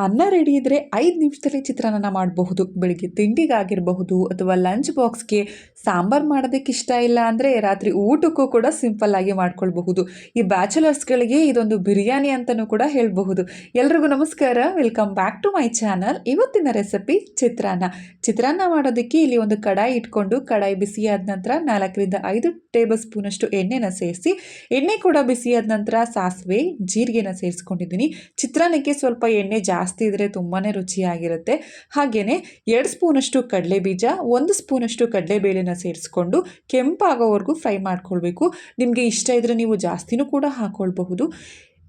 ಅನ್ನ ರೆಡಿ ಇದ್ದರೆ 5 ನಿಮಿಷದಲ್ಲಿ ಚಿತ್ರಾನ್ನ ಮಾಡಬಹುದು. ಬೆಳಿಗ್ಗೆ ತಿಂಡಿಗಾಗಿರಬಹುದು ಅಥವಾ ಲಂಚ್ ಬಾಕ್ಸ್ಗೆ, ಸಾಂಬಾರು ಮಾಡೋದಕ್ಕೆ ಇಷ್ಟ ಇಲ್ಲ ಅಂದರೆ ರಾತ್ರಿ ಊಟಕ್ಕೂ ಕೂಡ ಸಿಂಪಲ್ಲಾಗಿ ಮಾಡ್ಕೊಳ್ಬಹುದು. ಈ ಬ್ಯಾಚುಲರ್ಸ್ಗಳಿಗೆ ಇದೊಂದು ಬಿರಿಯಾನಿ ಅಂತಲೂ ಕೂಡ ಹೇಳಬಹುದು. ಎಲ್ರಿಗೂ ನಮಸ್ಕಾರ, welcome back to my channel. ಇವತ್ತಿನ ರೆಸಿಪಿ ಚಿತ್ರಾನ್ನ. ಚಿತ್ರಾನ್ನ ಮಾಡೋದಕ್ಕೆ ಇಲ್ಲಿ ಒಂದು ಕಡಾಯಿ ಇಟ್ಕೊಂಡು, ಕಡಾಯಿ ಬಿಸಿಯಾದ ನಂತರ 4ರಿಂದ 5 ಟೇಬಲ್ ಸ್ಪೂನಷ್ಟು ಎಣ್ಣೆನ ಸೇರಿಸಿ, ಎಣ್ಣೆ ಕೂಡ ಬಿಸಿಯಾದ ನಂತರ ಸಾಸಿವೆ, ಜೀರಿಗೆನ ಸೇರಿಸ್ಕೊಂಡಿದ್ದೀನಿ. ಚಿತ್ರಾನ್ನಕ್ಕೆ ಸ್ವಲ್ಪ ಎಣ್ಣೆ ಜಾಸ್ತಿ ಇದ್ರೆ ತುಂಬಾ ರುಚಿಯಾಗಿರುತ್ತೆ. ಹಾಗೆಯೇ 2 ಸ್ಪೂನಷ್ಟು ಕಡಲೆಬೀಜ, 1 ಸ್ಪೂನಷ್ಟು ಕಡಲೆಬೇಳೆನ ಸೇರಿಸ್ಕೊಂಡು ಕೆಂಪಾಗೋವರೆಗೂ ಫ್ರೈ ಮಾಡ್ಕೊಳ್ಬೇಕು. ನಿಮಗೆ ಇಷ್ಟ ಇದ್ದರೆ ನೀವು ಜಾಸ್ತಿನೂ ಕೂಡ ಹಾಕ್ಕೊಳ್ಬಹುದು.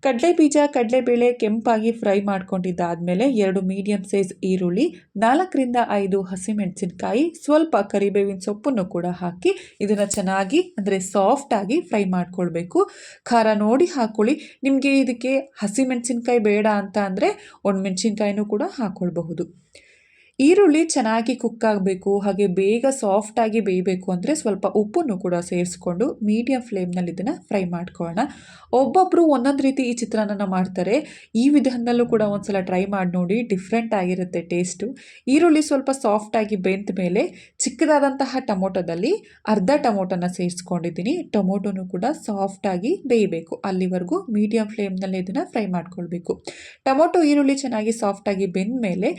ಕಡಲೆಬೀಜ, ಕಡಲೆಬೇಳೆ ಕೆಂಪಾಗಿ ಫ್ರೈ ಮಾಡ್ಕೊಂಡಿದ್ದಾದಮೇಲೆ 2 ಮೀಡಿಯಮ್ ಸೈಜ್ ಈರುಳ್ಳಿ, 4ರಿಂದ 5 ಹಸಿಮೆಣಸಿನಕಾಯಿ, ಸ್ವಲ್ಪ ಕರಿಬೇವಿನ ಸೊಪ್ಪನ್ನು ಕೂಡ ಹಾಕಿ ಇದನ್ನು ಚೆನ್ನಾಗಿ ಅಂದರೆ ಸಾಫ್ಟಾಗಿ ಫ್ರೈ ಮಾಡ್ಕೊಳ್ಬೇಕು. ಖಾರ ನೋಡಿ ಹಾಕ್ಕೊಳ್ಳಿ. ನಿಮಗೆ ಇದಕ್ಕೆ ಹಸಿಮೆಣಸಿನಕಾಯಿ ಬೇಡ ಅಂತ ಅಂದರೆ ಒಣಮೆಣಸಿನ್ಕಾಯಿನೂ ಕೂಡ ಹಾಕ್ಕೊಳ್ಬಹುದು. ಈರುಳ್ಳಿ ಚೆನ್ನಾಗಿ ಕುಕ್ ಆಗಬೇಕು, ಹಾಗೆ ಬೇಗ ಸಾಫ್ಟಾಗಿ ಬೇಯಬೇಕು ಅಂದರೆ ಸ್ವಲ್ಪ ಉಪ್ಪನ್ನು ಕೂಡ ಸೇರಿಸ್ಕೊಂಡು ಮೀಡಿಯಂ ಫ್ಲೇಮ್ನಲ್ಲಿ ಇದನ್ನು ಫ್ರೈ ಮಾಡ್ಕೊಳ್ಳೋಣ. ಒಬ್ಬೊಬ್ಬರು ಒಂದೊಂದು ರೀತಿ ಈ ಚಿತ್ರಾನ್ನ ಮಾಡ್ತಾರೆ. ಈ ವಿಧಾನದಲ್ಲೂ ಕೂಡ ಒಂದ್ಸಲ ಟ್ರೈ ಮಾಡಿ ನೋಡಿ, ಡಿಫ್ರೆಂಟ್ ಆಗಿರುತ್ತೆ ಟೇಸ್ಟು. ಈರುಳ್ಳಿ ಸ್ವಲ್ಪ ಸಾಫ್ಟಾಗಿ ಬೆಂದ ಮೇಲೆ ಚಿಕ್ಕದಾದಂತಹ ಟೊಮೊಟೊದಲ್ಲಿ ಅರ್ಧ ಟೊಮೊಟೊನ ಸೇರಿಸ್ಕೊಂಡಿದ್ದೀನಿ. ಟೊಮೊಟೊನೂ ಕೂಡ ಸಾಫ್ಟಾಗಿ ಬೇಯಬೇಕು, ಅಲ್ಲಿವರೆಗೂ ಮೀಡಿಯಂ ಫ್ಲೇಮ್ನಲ್ಲಿ ಇದನ್ನು ಫ್ರೈ ಮಾಡ್ಕೊಳ್ಬೇಕು. ಟೊಮೊಟೊ ಈರುಳ್ಳಿ ಚೆನ್ನಾಗಿ ಸಾಫ್ಟಾಗಿ ಬೆಂದ ಮೇಲೆ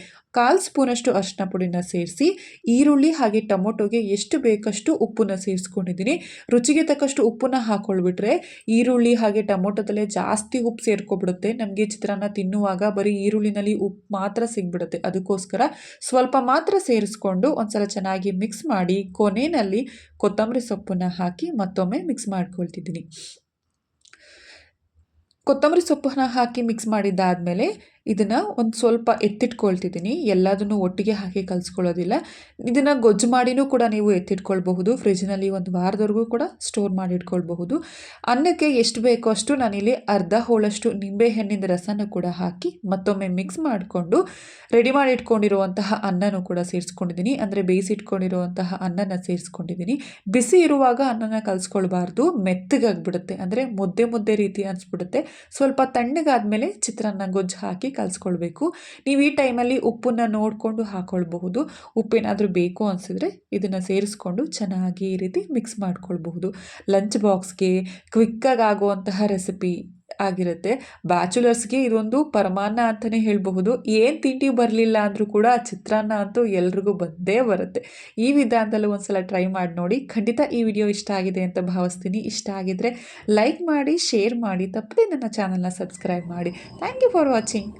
1/4 ಸ್ಪೂನಷ್ಟು ಅರಿಶಿನ ಪುಡಿನ ಸೇರಿಸಿ, ಈರುಳ್ಳಿ ಹಾಗೆ ಟೊಮೊಟೊಗೆ ಎಷ್ಟು ಬೇಕಷ್ಟು ಉಪ್ಪನ್ನ ಸೇರಿಸ್ಕೊಂಡಿದ್ದೀನಿ. ರುಚಿಗೆ ತಕ್ಕಷ್ಟು ಉಪ್ಪನ್ನ ಹಾಕ್ಕೊಳ್ಬಿಟ್ರೆ ಈರುಳ್ಳಿ ಹಾಗೆ ಟೊಮೊಟೊದಲ್ಲೇ ಜಾಸ್ತಿ ಉಪ್ಪು ಸೇರ್ಕೊಬಿಡುತ್ತೆ. ನಮಗೆ ಚಿತ್ರಾನ್ನ ತಿನ್ನುವಾಗ ಬರೀ ಈರುಳ್ಳಿನಲ್ಲಿ ಉಪ್ಪು ಮಾತ್ರ ಸಿಗ್ಬಿಡುತ್ತೆ. ಅದಕ್ಕೋಸ್ಕರ ಸ್ವಲ್ಪ ಮಾತ್ರ ಸೇರಿಸ್ಕೊಂಡು ಒಂದ್ಸಲ ಚೆನ್ನಾಗಿ ಮಿಕ್ಸ್ ಮಾಡಿ ಕೊನೆಯಲ್ಲಿ ಕೊತ್ತಂಬರಿ ಸೊಪ್ಪನ್ನು ಹಾಕಿ ಮತ್ತೊಮ್ಮೆ ಮಿಕ್ಸ್ ಮಾಡ್ಕೊಳ್ತಿದ್ದೀನಿ. ಕೊತ್ತಂಬರಿ ಸೊಪ್ಪನ್ನು ಹಾಕಿ ಮಿಕ್ಸ್ ಮಾಡಿದ್ದಾದಮೇಲೆ ಇದನ್ನು ಒಂದು ಸ್ವಲ್ಪ ಎತ್ತಿಟ್ಕೊಳ್ತಿದ್ದೀನಿ. ಎಲ್ಲದನ್ನು ಒಟ್ಟಿಗೆ ಹಾಕಿ ಕಲಿಸ್ಕೊಳ್ಳೋದಿಲ್ಲ. ಇದನ್ನು ಗೊಜ್ಜು ಮಾಡಿನೂ ಕೂಡ ನೀವು ಎತ್ತಿಟ್ಕೊಳ್ಬಹುದು. ಫ್ರಿಜ್ನಲ್ಲಿ 1 ವಾರದವರೆಗೂ ಕೂಡ ಸ್ಟೋರ್ ಮಾಡಿ ಇಟ್ಕೊಳ್ಬಹುದು. ಅನ್ನಕ್ಕೆ ಎಷ್ಟು ಬೇಕೋ ಅಷ್ಟು ನಾನಿಲ್ಲಿ ಅರ್ಧ ಹೋಳಷ್ಟು ನಿಂಬೆಹಣ್ಣಿನ ರಸನ ಕೂಡ ಹಾಕಿ ಮತ್ತೊಮ್ಮೆ ಮಿಕ್ಸ್ ಮಾಡಿಕೊಂಡು ರೆಡಿ ಮಾಡಿ ಇಟ್ಕೊಂಡಿರುವಂತಹ ಅನ್ನನೂ ಕೂಡ ಸೇರಿಸ್ಕೊಂಡಿದ್ದೀನಿ. ಅಂದರೆ ಬೇಯಿಸಿಟ್ಕೊಂಡಿರುವಂತಹ ಅನ್ನನ ಸೇರಿಸ್ಕೊಂಡಿದ್ದೀನಿ. ಬಿಸಿ ಇರುವಾಗ ಅನ್ನನ ಕಲಿಸ್ಕೊಳ್ಬಾರ್ದು, ಮೆತ್ತಗಾಗ್ಬಿಡುತ್ತೆ, ಅಂದರೆ ಮುದ್ದೆ ಮುದ್ದೆ ರೀತಿ ಅನಿಸ್ಬಿಡುತ್ತೆ. ಸ್ವಲ್ಪ ತಣ್ಣಗಾದ್ಮೇಲೆ ಚಿತ್ರಾನ್ನ ಗೊಜ್ಜು ಹಾಕಿ ಕಲಿಸ್ಕೊಳ್ಬೇಕು. ನೀವು ಈ ಟೈಮಲ್ಲಿ ಉಪ್ಪನ್ನು ನೋಡಿಕೊಂಡು ಹಾಕ್ಕೊಳ್ಬಹುದು. ಉಪ್ಪೇನಾದರೂ ಬೇಕು ಅನಿಸಿದ್ರೆ ಇದನ್ನು ಸೇರಿಸ್ಕೊಂಡು ಚೆನ್ನಾಗಿ ಈ ರೀತಿ ಮಿಕ್ಸ್ ಮಾಡ್ಕೊಳ್ಬಹುದು. ಲಂಚ್ ಬಾಕ್ಸ್ಗೆ ಕ್ವಿಕ್ಕಾಗಿ ಆಗುವಂತಹ ರೆಸಿಪಿ ಆಗಿರುತ್ತೆ. ಬ್ಯಾಚುಲರ್ಸ್ಗೆ ಇದೊಂದು ಪರಮಾನ್ನ ಅಂತಲೇ ಹೇಳಬಹುದು. ಏನು ತಿಂಡಿ ಬರಲಿಲ್ಲ ಅಂದರೂ ಕೂಡ ಚಿತ್ರಾನ್ನ ಅಂತೂ ಎಲ್ರಿಗೂ ಬಂದೇ ಬರುತ್ತೆ. ಈ ವಿಧಾನದಲ್ಲೂ ಒಂದ್ಸಲ ಟ್ರೈ ಮಾಡಿ ನೋಡಿ. ಖಂಡಿತ ಈ ವಿಡಿಯೋ ಇಷ್ಟ ಆಗಿದೆ ಅಂತ ಭಾವಿಸ್ತೀನಿ. ಇಷ್ಟ ಆಗಿದ್ರೆ ಲೈಕ್ ಮಾಡಿ, ಶೇರ್ ಮಾಡಿ, ತಪ್ಪದೆ ನನ್ನ ಚಾನಲ್ನ ಸಬ್ಸ್ಕ್ರೈಬ್ ಮಾಡಿ. Thank you for watching.